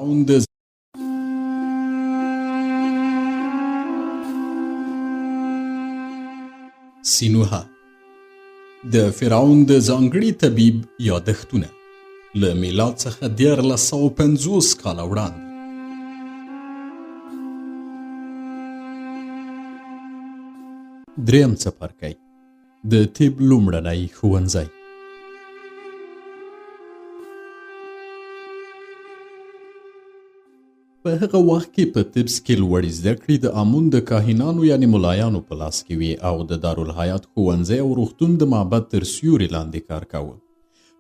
فرعون د سینوها د فرعون د ځانګړي طبیب یادښتونه له میلاد څخه 1450 کاله وړاندې. دریم څپرکی د طب لومړنی ښوونځی. په هغه وخت کې په طبس کې لوړې زده کړې د امون د کاهنانو یعنی ملایانو په لاس کې وي او د دارالحیات ښوونځی او روغتون د معبد تر سیوري لاندې کار کاوه.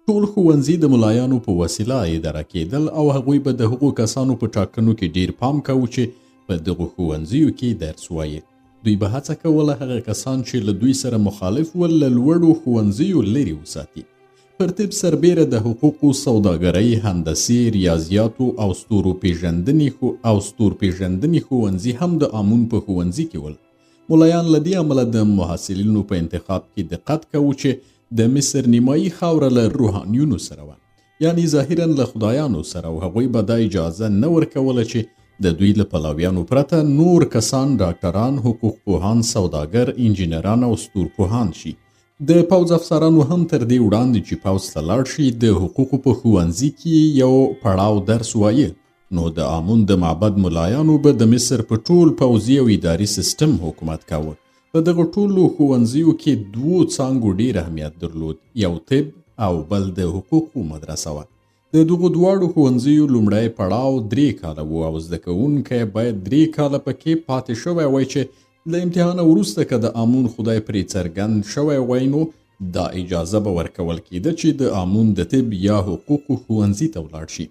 ټول ښوونځي د ملایانو په وسیله اداره کېدل او هغوی به د هغو کسانو په ټاکنو کې ډیر پام کاوه چې په دغو ښوونځیو کې درس وایي. دوی به هڅه کوله هغه کسان چې له دوی سره مخالف ول له لوړو ښوونځیو لرې وساتي. پر طب سربیره د حقوقو، سوداګرۍ، هندسې، ریاضیاتو او ستورپیژندنې ښوونځي هم د امون په ښوونځي کې ول. ملایان له دې امله د محصلینو په انتخاب کې دقت کوي چې د مصر نیمایي خاوره له روحانیونو سره وه، یعنی ظاهرا له خدایانو سره، او هغوی به دا اجازه نه ورکوله چې د دوی له پلویانو پرته نور کسان ډاکټران، حقوق پوهان، سوداګر، انجینران او ستورپوهان شي. د پوځ افسرانو هم تر دې وړاندې چې پوځ ته لاړ شي د حقوقو په ښوونځي کې یو پړاو درس وایه. نو د امون د معبد ملایانو به د مصر په ټول پوځي او اداري سیستم حکومت کاوه. په دغه ټولو ښوونځیو کې 2 څانګو ډیر اهمیت درلود، یو طب او بل د حقوقو مدرسه وه. د دغو دواړو ښوونځیو لومړی پړاو 3 کاله و او زده کوونکی باید 3 کاله پکې پاتې شوی وای چې له امتحانه وروسته که د امون خدای پرې څرګند شوی وای نو دا اجازه به ورکول کېده چې د امون د طب یا حقوقو ښوونځي ته ولاړ شي.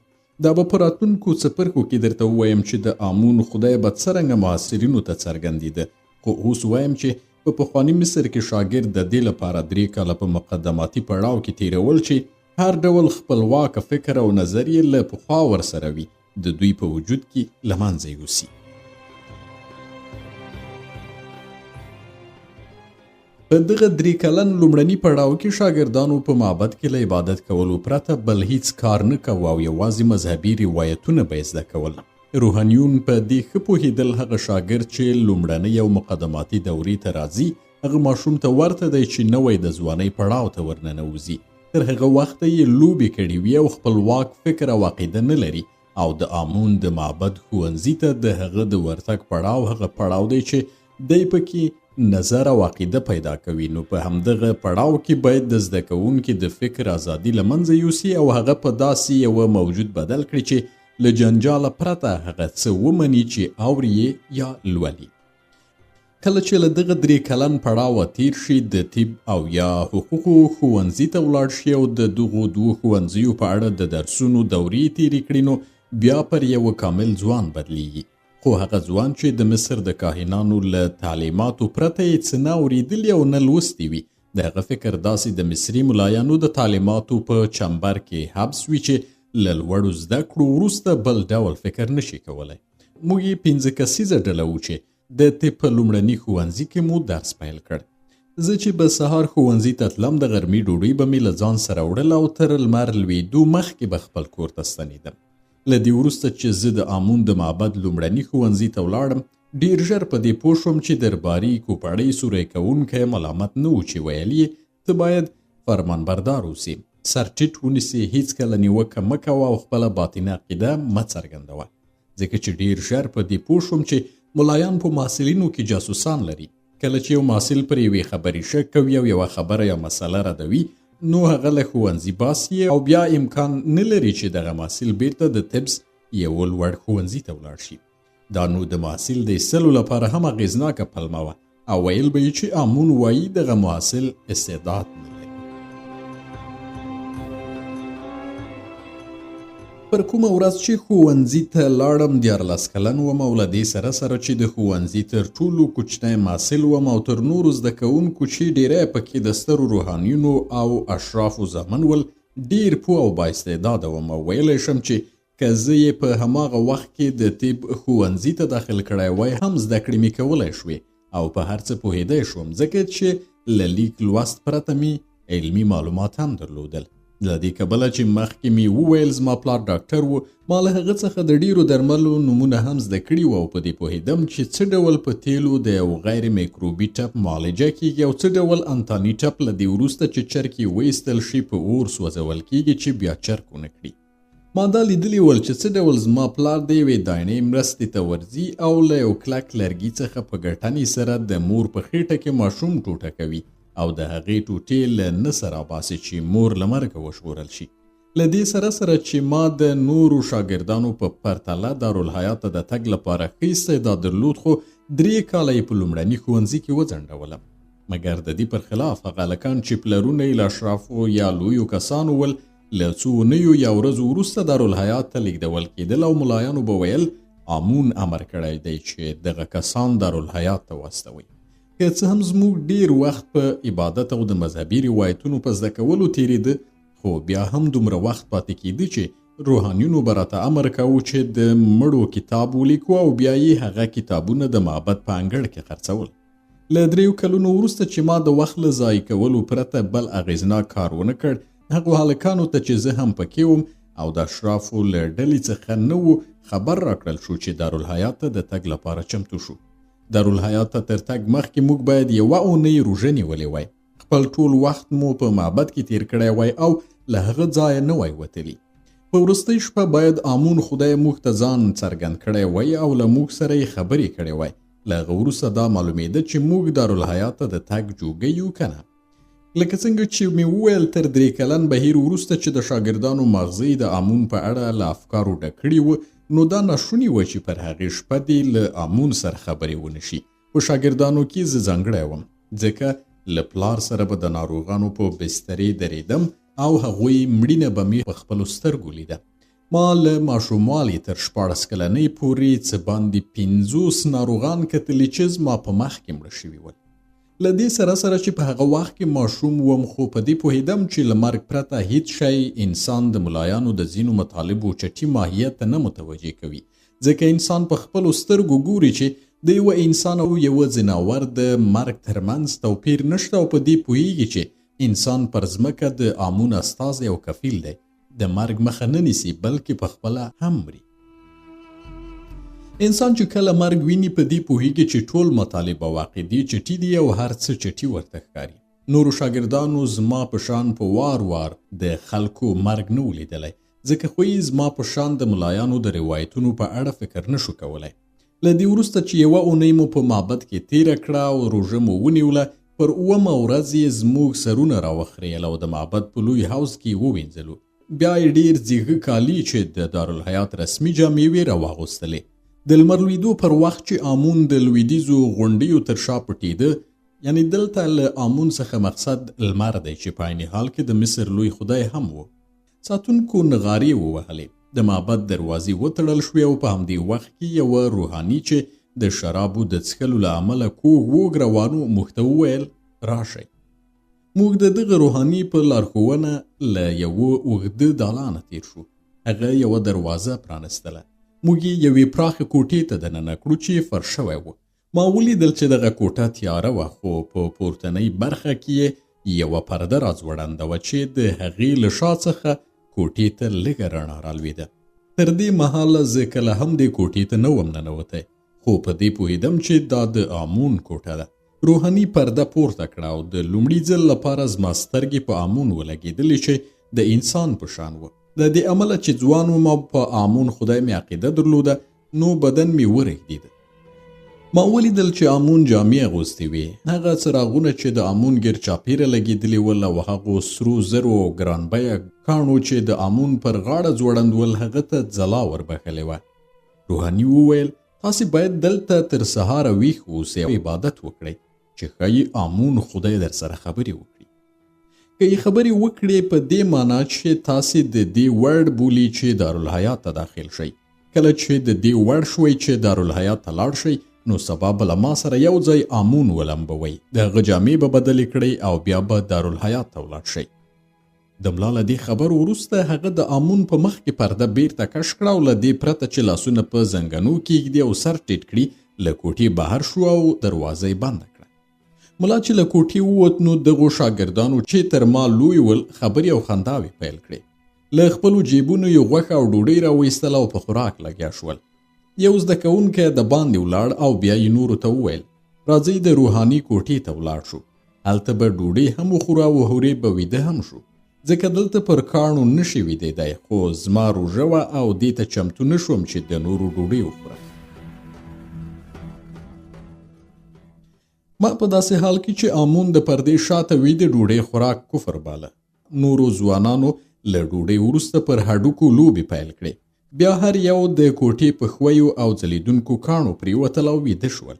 دا به په راتلونکو څپرکو کې درته ووایم چې د امون خدای به څرنګه محصلینو ته څرګندېده، خو اوس وایم چې په پخواني مصر کې شاګرد د دې لپاره 3 کاله په مقدماتي پړاو کې تیرول چې هر ډول خپلواک فکر او نظریې له پخوا ورسره وي د دوی په وجود کې له منځه یوسي. په دغه 3 کلن لومړني پړاو کې شاګردانو په معبد کې له عبادت کولو پرته بل هیڅ کار نه کوه او یوازې مذهبي روایتونه به یې زده کول. روحانیون په دې ښه پوهېدل هغه شاګرد چې لومړنۍ او مقدماتي دورې ته راځي هغه ماشوم ته ورته دی چې نوی د ځوانۍ پړاو ته ورننوځي. تر هغه وخته یې لوبې کړې وي او خپلواک فکر او عقیده نه لري او د امون د معبد ښوونځي ته د هغه د ورتګ پړاو هغه پړاو دی چې دی پکې نظر او عقیده پیدا کوي. نو په همدغه پړاو کې باید د زده کوونکي د فکر ازادي له منځه یوسي او هغه په داسې یوه موجود بدل کړي چې له جنجاله پرته هغه څه ومني چې اوري یا لولي. کله چې له دغه 3 کلن پړاوه تیر شي د طب او یا حقوقو ښوونځي ته ولاړ شي او د دغو 2 ښوونځیو په اړه د درسونو دورې تیرې کړي نو بیا پر یو کامل ځوان بدلیږي. خو هغه ځوان چې د مصر د کاهنانو له تعلیماتو پرته یې څه نه اورېدلي او نه لوستي وي، د هغه فکر داسې د مصري ملایانو د تعلیماتو په چمبر کې حبس وي چې له لوړو زده کړو وروسته بل ډول فکر نشي کولی. موږ یې 5 کسیزه ډله وو چې د طب په لومړني ښوونځي کې مو درس پیل کړ. زه چې به سهار ښوونځي ته تلم د غرمې ډوډۍ به مې له ځان سره وړل او تر لمر لوېدو مخکې به خپل کور ته ستنېدم. له دې وروسته چې زه د امون د معبد لومړني ښوونځي ته ولاړم ډېر ژر په دې پوه شوم چې درباري کوپړۍ سوری کوونکی ملامت نه و چې ویل یې ته باید فرمانبردار اوسې، سر ټیټ ونیسې، هیڅکله نیوکه مه کوه او خپله باطنه عقیده مه څرګندوه. ځکه چې ډېر ژر په دې پوه شوم چې ملایان په محصلینو کې جاسوسان لري. کله چې یو محصل پر یوې خبرې شک کوي او یوه خبره یا مسله ردوي نو هغه له ښوونځي باسي او بیا امکان نه لري چې دغه محصل بیرته د طبس یو لوړ ښوونځي ته ولاړ شي. دا نو د محصل د ایستلو لپاره هم اغېزناکه پلمه وه او ویل به یې چې امون وایي دغه محصل استعداد نه لري. پر کومه ورځ چې ښوونځي ته لاړم 14 کلن وم او له دې سره سره چې د ښوونځي تر ټولو کوچنی محصل وم او تر نورو زده کوونکو چې ډېری پکې د سترو روحانیونو او اشرافو زامن ول ډېر پوه او بااستعداده وم او ویلی شم چې که زه یې په هماغه وخت کې د طب ښوونځي ته داخل کړی وای هم زده کړې مې کولی شوې او په هر څه پوهېدی شوم ځکه چې له لیک لوست پرته مې علمي معلومات هم درلودل. له دې کبله چې مخکې مې وویل زما پلار ډاکټر و، ما له هغه څخه د ډیرو درملو نومونه هم زده کړي وو او په دې پوهېدم چې څه ډول په تیلو د یو غیر میکروبي ټپ معالجه کیږي او څه ډول انتاني ټپ له دې وروسته چې چرک یې وایستل شي په اور سوځول کیږي چې بیا چرک ونه کړي. ما دا لیدلي ول چې څه ډول زما پلار د یوې دانې مرستې ته ورځي او له یو کلک لرګي څخه په ګټنې سره د مور په خېټه کې ماشوم ټوټه کوي او د هغې ټوټې له نسه راباسي چې مور له مرګه وژغورل شي. له دې سره چې ما د نورو شاګردانو په پرتله دارالحیات ته د تګ لپاره ښه استعداد درلود، خو 3 کاله یې په لومړني ښوونځي کې وځنډولم. مګر د دې پر خلاف هغه هلکان چې پلرونه یې له اشرافو یا لویو کسانو ول، له څو اونیو یا ورځو وروسته دارالحیات ته لیږدول کېدل او ملایانو به ویل آمون امر کړی دی چې دغه کسان دارالحیات ته واستوي. که څه هم زموږ ډیر وخت په عبادت او د مذهبي روایتونو په زده کولو تېرېده، خو بیا هم دومره وخت پاتې کېده چې روحانیونو به راته امر کوو چې د مړو کتاب ولیکو او بیا یې هغه کتابونه د معبد په انګړ کې خرڅول. له 3 کلونو وروسته چې ما د وخت له ضایع کولو پرته بل اغېزناک کار ونه کړ، هغو هلکانو ته چې زه هم پکې وم او د اشرافو له ډلې څخه نه و خبر راکړل شو چې دارالحیات ته د تګ لپاره چمتو شو. دارالحیات ته تر تګ مخکې موږ باید 1 اونۍ روژه نیولې وای، خپل ټول وخت مو په معبد کې تیر کړی وای او له هغه ځایه نه وای وتلی. په وروستۍ شپه باید آمون خدای موږ ته ځان څرګند کړی وای او له موږ سره یې خبرې کړې وای. له هغه وروسته دا معلومېده چې موږ دارالحیات ته د تګ جوګه یو که نه. لکه څنګه چې مې وویل تر 3 کلن بهیر وروسته چې د شاګردانو مغزی د آمون په اړه له افکارو ډک کړي و، نو دا ناشونې وه چې پر هغې شپه دې له آمون سره خبرې ونه شي. په شاګردانو کې زه ځانګړی وم، ځکه له پلار سره به د ناروغانو په بسترې درېدم او هغوی مړینه به مې په خپلو سترګو لیده. ما له ماشوموالي تر 14 کلنۍ پورې څه باندې 50 ناروغان کتلي چې زما په مخ کې مړه شوي ول. له دې سره چې په هغه وخت کې ماشوم وم، خو په دې پوهېدم چې له مرګ پرته هیڅ شی انسان د ملایانو د ځینو مطالبو چټي ماهیت ته نه متوجه کوي، ځکه انسان په خپلو سترګو ګوري چې د یوه انسان او یوه ځناور د مرګ ترمنځ توپیر نشته او په دې پوهېږي چې انسان پر ځمکه د آمون استازی او کفیل دی، د مرګ مخه نه نیسي بلکې په خپله هم مري. انسان چې کله مرګ ویني په دې پوهېږي چې ټول مطالب او عقیدې چټي دي او هر څه چټي ورته ښکاري. نورو شاګردانو زما په شان په وار د خلکو مرګ نه ولیدلی، ځکه خو یې زما په شان د ملایانو د روایتونو په اړه فکر نشو کولی. له دې وروسته چې 1 اونۍ مو په معبد کې تیره کړه او روژه مو ونیوله، پر 8مه ورځ یې زموږ سرونه راوخریل او د معبد په لوی حوض کې ووینځلو. بیا یې ډېر زیږه کالي چې د دارالحیات رسمي جامې وې راواغوستلې. د لمر لوېدو پر وخت چې آمون د لوېدیځو غونډیو تر شا پټېده، یعنی دلته له آمون څخه مقصد لمر دی چې په عین حال کې د مصر لوی خدای هم و. ساتونکو نغارې ووهلې، د معبد دروازې وتړل شوې او په همدې وخت کې یوه روحاني چې د شرابو د څښلو له امله کوږ وږ روانو موږ ته وویل راشئ. موږ د دغه روحاني په لارښوونه له یوه اوږده دالانه تیر شو. هغه یوه دروازه پرانستله. موږ یې یوې پراخې کوټې ته دننه کړو چې فرش شوی و. ما ولیدل چې دغه کوټه تیاره وه، خو په پورتنۍ برخه کې یې یوه پرده راځوړنده وه چې د هغې له شا څخه کوټې ته لږه رڼا رالوېده. تر دې مهاله زه کله هم دې کوټې ته نه وم ننوتی، خو په دې پوهېدم چې دا د آمون کوټه ده. روحاني پرده پورته کړه او د لومړي ځل لپاره زما سترګې په آمون ولګېدلې چې د انسان په شان و. د دې امله چې ځوان وم او په آمون خدای مې عقیده درلوده، نو بدن مې ورېږدېده. ما ولیدل چې آمون جامې اغوستې وې. هغه څراغونه چې د آمون ګیر چاپېره لګېدلي ول او هغو سرو زرو او ګرانبیه کاڼو چې د آمون پر غاړه ځوړند ول، هغه ته ځلا وربښلې وه. روحاني وویل تاسې باید دلته تر سهاره ویښ اوسئ او عبادت وکړئ چې ښایي آمون خدای در سره خبرې وکړي. که یې خبرې وکړې په دې معنا چې تاسې د دې وړ بولي چې دارالحیات ته داخل شئ. کله چې د دې وړ شوئ چې دارالحیات ته لاړ شئ، نو سبا به له ما سره یو ځای آمون ولمبوئ، د هغه جامې به بدلې کړئ او بیا به دارالحیات ته ولاړ شئ. د ملا له دې خبرو وروسته هغه د آمون په مخ کې پرده بیرته کش کړه او له دې پرته چې لاسونه په زنګنو کېږدي او سر ټیټ کړي، له کوټې بهر شو او دروازه یې بنده کړه. ملا چې له کوټې ووت نو دغو شاګردانو چې تر ما لوی ول خبرې او خنداوې پیل کړې. له خپلو جیبونو یې غوښه او ډوډۍ راویستل او په خوراک لګیا شول. یو زده کوونکی د باندې ولاړ او بیا یې نورو ته وویل راځئ د روحاني کوټې ته ولاړ شو. هلته به ډوډۍ هم وخورو او هورې به ویده هم شو ځکه دلته پر کاڼو نشي ویدېدی، خو زما روژه وه او دې ته چمتو نه شوم چې د نورو ډوډۍ وخورم. ما په داسې حال کې چې آمون د پردې شاته ویده ډوډۍ خوراک کفر باله. نورو ځوانانو له ډوډۍ وروسته پر هډوکو لوبې پیل کړې. بیا هر یو د کوټې په ښویو او ځلیدونکو کاڼو پرېوتل او ویده شول.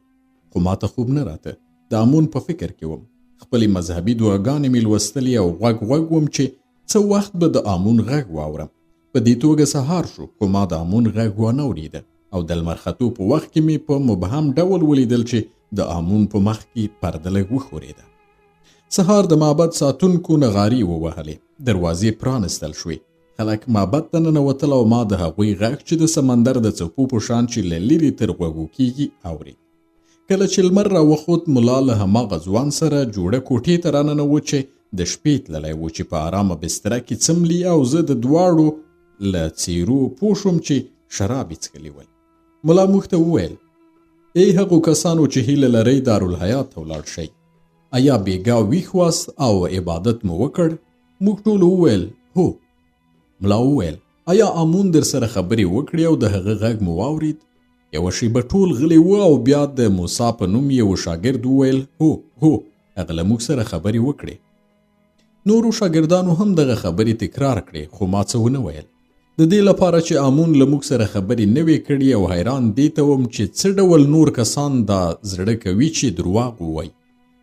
خو ما ته خوب نه راته. د آمون په فکر کې وم. خپلې مذهبي دعاګانې مې لوستلې او غوږ وم چې څه وخت به د آمون غږ واورم. په دې توګه سهار شو خو ما د آمون غږ وانه اورېده او د لمر ختو په وخت کې مې په مبهم ډول ولیدل چې د آمون په مخ کې پرده لږ وښورېده. سهار د معبد ساتونکو نغارې ووهلې. دروازې پرانستل شوې. خلک معبد ته ننوتل او ما د هغوی غږ چې د سمندر د څپو په شان چې له لرې تر غوږو کېږي اورېد. کله چې لمر راوخوت ملا له هماغه ځوان سره جوړه کوټې ته راننوت چې د شپې تللی و چې په آرامه بستره کې څملي او زه د دواړو له څېرو پوه شوم چې شراب یې څښلي ول. ملا موږ ته وویل ای هغو کسانو چې هیله لرئ دارالحیات ته ولاړ شئ. ایا بېګا ویښ واست او عبادت مو وکړ؟ موږ ټولو وویل هو. ملا وویل ایا آمون در سره خبرې وکړې او د هغه غږ مو واورید؟ یوه شیبه ټول غلی و او بیا د موسی په نوم یو شاګرد وویل هو هغه له موږ سره خبرې وکړې. نورو شاګردانو هم دغه خبرې تکرار کړې خو ما څه ونه ویل. د دې لپاره چې آمون له موږ سره خبرې نه وې کړې او حیران دې ته وم چې څه ډول نور کسان دا زړه کوي چې دروغ ووایي.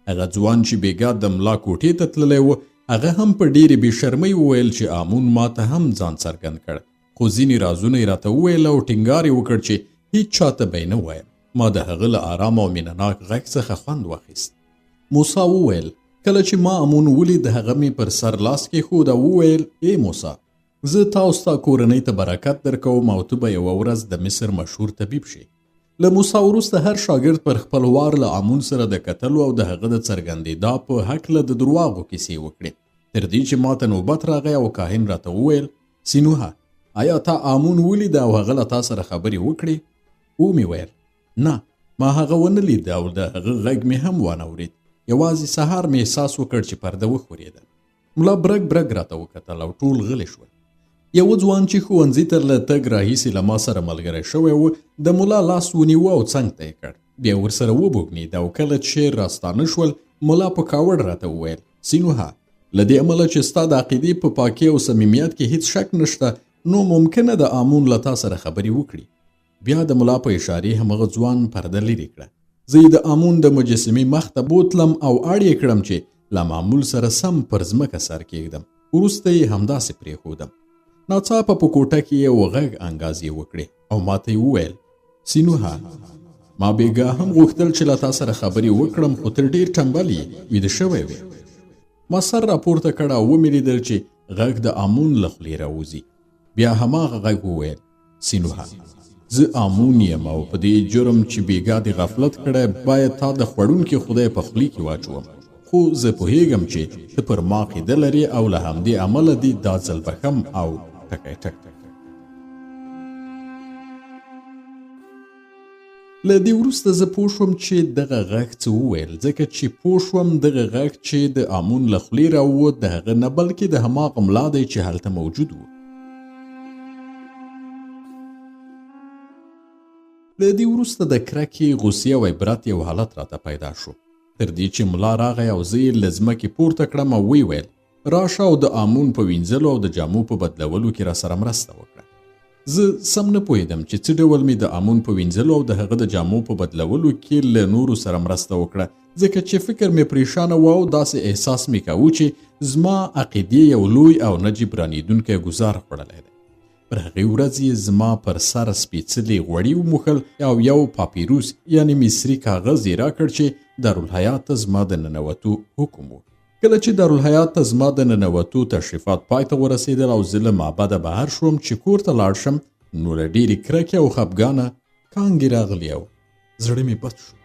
هغه ځوان چې بېګا د ملا کوټې ته تللی و هغه هم په ډېرې بې شرمۍ وویل چې آمون ما ته هم ځان څرګند کړ، خو ځینې رازونه یې راته وویل او ټینګار یې وکړ چې هیڅ چاته به یې نه وایم. ما د هغه له آرام او مینهناک غږ څخه خوند واخیست. موسی وویل کله چې ما آمون ولید هغه مې پر سر لاس کېښود او وویل ای موسی زه تا او ستا کورنۍ ته برکت درکوم او ته به یوه ورځ د مصر مشهور طبیب شې. له موسی وروسته هر شاګرد پر خپل وار له آمون سره د کتلو او د هغه د څرګندېدا په هکله د درواغو کیسې وکړې تر دې چې ما ته نوبت راغی او کاهن راته وویل سینوهه آیا تا آمون ولید او هغه له تا سره خبرې وکړې؟ مې ویل نه ما هغه ونه لید او د هغه غږ مې هم وانه اورېد. یوازې سهار مې احساس وکړ چې پرده وښورېده. ملا برګ راته وکتل او ټول غلی شول. یو ځوان چې ښوونځي ته له تګ راهیسې له ما سره ملګری شوی و د ملا لاس ونیوه او څنګ ته یې کړ. بیا ورسره وبوږنید او کله چې راستانه شول ملا په کاوړ راته وویل سینوهه له دې امله چې ستا د عقیدې په پاکۍ او صمیمیت کې هیڅ شک نشته نو ممکنه د آمون له تا سره خبرې وکړي. بیا د ملا په اشارې همغه ځوان پرده لرې کړه. زه یې د آمون د مجسمې مخ ته بوتلم او اړ یې کړم چې له معمول سره سم پر ځمکه سر کېږدم. وروسته یې همداسې پرېښودم. ناڅاپه په کوټه کې یو غږ انګازې وکړې او ما ته یې وویل سینوهه ما بېګا هم غوښتل چې له تا سره خبرې وکړم خو ته ډېر ټمبل یې ویده شوی وې. ما سر راپورته کړ او ومې لیدل چې غږ د آمون له خولې راوځي. بیا هماغه غږ وویل سینوهه زه آمون یم او په دې جرم چې بېګا دې غفلت کړی باید تا د خوړونکي خدای په خولې کې واچوم، خو زه پوهیږم چې ته پر ما عقیده لرې او له همدې امله دې دا ځل بښم او ټکی ټک. له دې وروسته زه پوه شوم چې دغه غږ څه وویل ځکه چې پوه شوم دغه غږ چې د آمون له خولې راووت د هغه نه بلکې د هماغه ملا دی چې هلته موجود و. له دې وروسته د کرکې غوسې او عبرت یو حالت راته پیدا شو تر دې چې ملا راغی او زه یې له ځمکې پورته کړم او ویې ویل راشه او د آمون په وینځلو او د جامو په بدلولو کې را سره مرسته وکړه. زه سم نه پوهېدم چې څه ډول مې د آمون په وینځلو او د هغه د جامو په بدلولو کې له نورو سره مرسته وکړه ځکه چې فکر مې پریشانه و او داسې احساس مې کاوه چې زما عقیدې یو لوی او نه جبرانېدونکی ګزار خوړلی دی. پر هغې ورځ یې زما پر سر سپېڅلې غوړي وموښل او یو پاپیروس یعنې مصري کاغذ یې راکړ چې دارالحیات ته زما د ننوتو حکم و. کله چې دارالحیات ته زما د ننوتو تشریفات پای ته ورسېدل او زه له معبده بهر شوم چې کور ته لاړ شم نو له ډېرې کرکې او خفګانه کانګې راغلې او زړه مې بد شو.